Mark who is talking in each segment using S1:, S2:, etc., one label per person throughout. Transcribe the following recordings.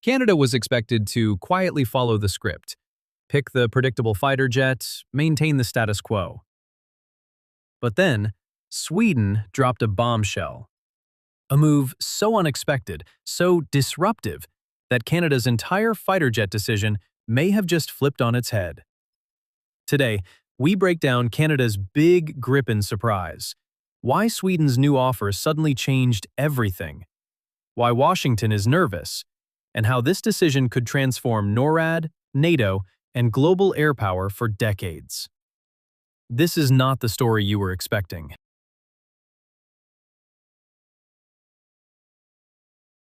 S1: Canada was expected to quietly follow the script, pick the predictable fighter jet, maintain the status quo. But then, Sweden dropped a bombshell. A move so unexpected, so disruptive, that Canada's entire fighter jet decision may have just flipped on its head. Today, we break down Canada's big Gripen surprise, why Sweden's new offer suddenly changed everything, why Washington is nervous, and how this decision could transform NORAD, NATO, and global air power for decades. This is not the story you were expecting.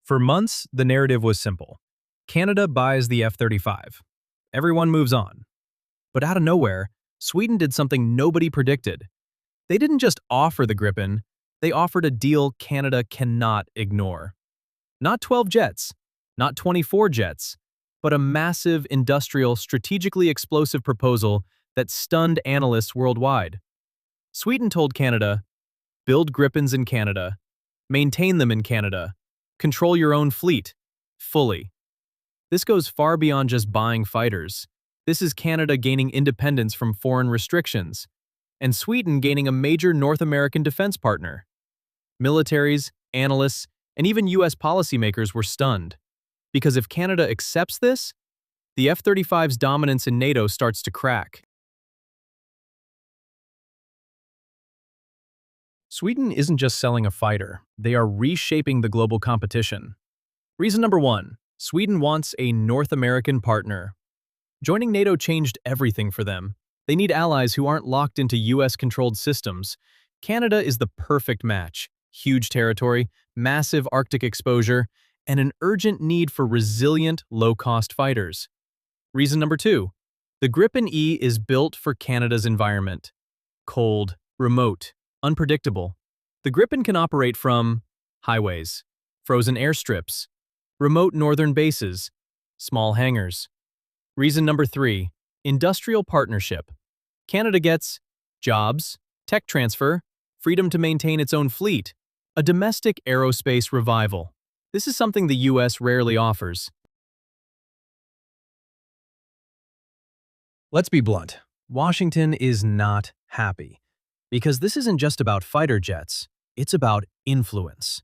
S1: For months, the narrative was simple. Canada buys the F-35. Everyone moves on. But out of nowhere, Sweden did something nobody predicted. They didn't just offer the Gripen, they offered a deal Canada cannot ignore. Not 12 jets, not 24 jets, but a massive industrial, strategically explosive proposal that stunned analysts worldwide. Sweden told Canada, build Gripens in Canada, maintain them in Canada, control your own fleet, fully. This goes far beyond just buying fighters. This is Canada gaining independence from foreign restrictions, and Sweden gaining a major North American defense partner. Militaries, analysts, and even US policymakers were stunned. Because if Canada accepts this, the F-35's dominance in NATO starts to crack. Sweden isn't just selling a fighter, they are reshaping the global competition. Reason number one, Sweden wants a North American partner. Joining NATO changed everything for them. They need allies who aren't locked into US-controlled systems. Canada is the perfect match. Huge territory, massive Arctic exposure, and an urgent need for resilient, low-cost fighters. Reason number two, the Gripen E is built for Canada's environment. Cold, remote, unpredictable. The Gripen can operate from highways, frozen airstrips, remote northern bases, small hangars. Reason number three, industrial partnership. Canada gets jobs, tech transfer, freedom to maintain its own fleet, a domestic aerospace revival. This is something the US rarely offers. Let's be blunt. Washington is not happy. Because this isn't just about fighter jets, it's about influence.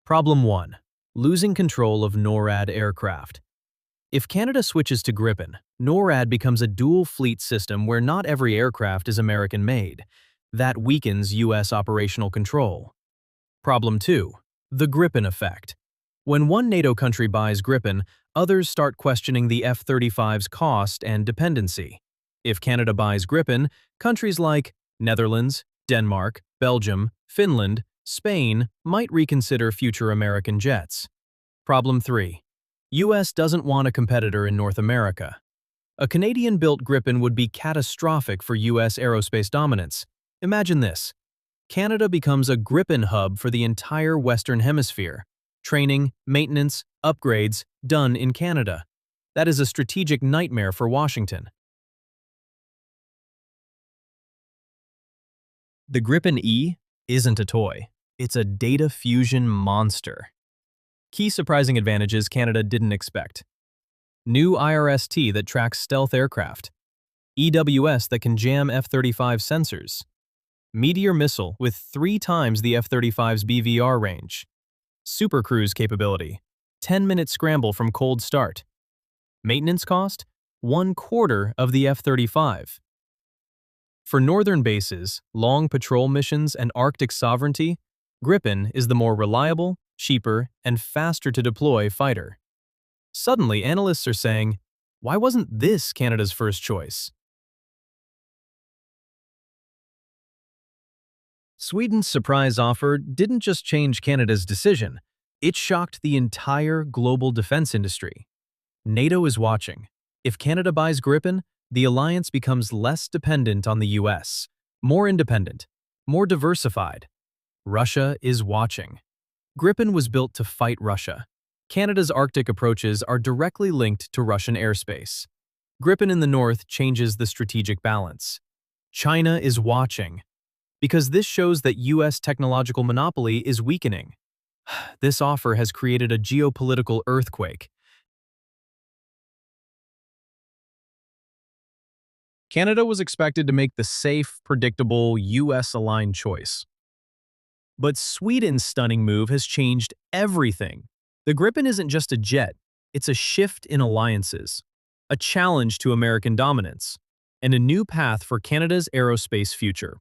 S1: Problem 1. Losing control of NORAD aircraft. If Canada switches to Gripen, NORAD becomes a dual fleet system where not every aircraft is American-made. That weakens US operational control. Problem 2. The Gripen effect. When one NATO country buys Gripen, others start questioning the F-35's cost and dependency. If Canada buys Gripen, countries like Netherlands, Denmark, Belgium, Finland, Spain might reconsider future American jets. Problem 3. US doesn't want a competitor in North America. A Canadian-built Gripen would be catastrophic for US aerospace dominance. Imagine this. Canada becomes a Gripen hub for the entire Western Hemisphere. Training, maintenance, upgrades, done in Canada. That is a strategic nightmare for Washington. The Gripen E isn't a toy. It's a data fusion monster. Key surprising advantages Canada didn't expect. New IRST that tracks stealth aircraft. EWS that can jam F-35 sensors. Meteor missile with 3 times the F-35's BVR range. Super cruise capability. 10-minute scramble from cold start. Maintenance cost? 1/4 of the F-35. For northern bases, long patrol missions, and Arctic sovereignty, Gripen is the more reliable, cheaper, and faster to deploy fighter. Suddenly, analysts are saying, why wasn't this Canada's first choice? Sweden's surprise offer didn't just change Canada's decision, it shocked the entire global defense industry. NATO is watching. If Canada buys Gripen, the alliance becomes less dependent on the US, more independent, more diversified. Russia is watching. Gripen was built to fight Russia. Canada's Arctic approaches are directly linked to Russian airspace. Gripen in the north changes the strategic balance. China is watching, because this shows that US technological monopoly is weakening. This offer has created a geopolitical earthquake. Canada was expected to make the safe, predictable, US-aligned choice. But Sweden's stunning move has changed everything. The Gripen isn't just a jet, it's a shift in alliances, a challenge to American dominance, and a new path for Canada's aerospace future.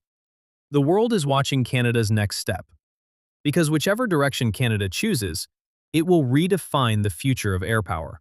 S1: The world is watching Canada's next step, because whichever direction Canada chooses, it will redefine the future of air power.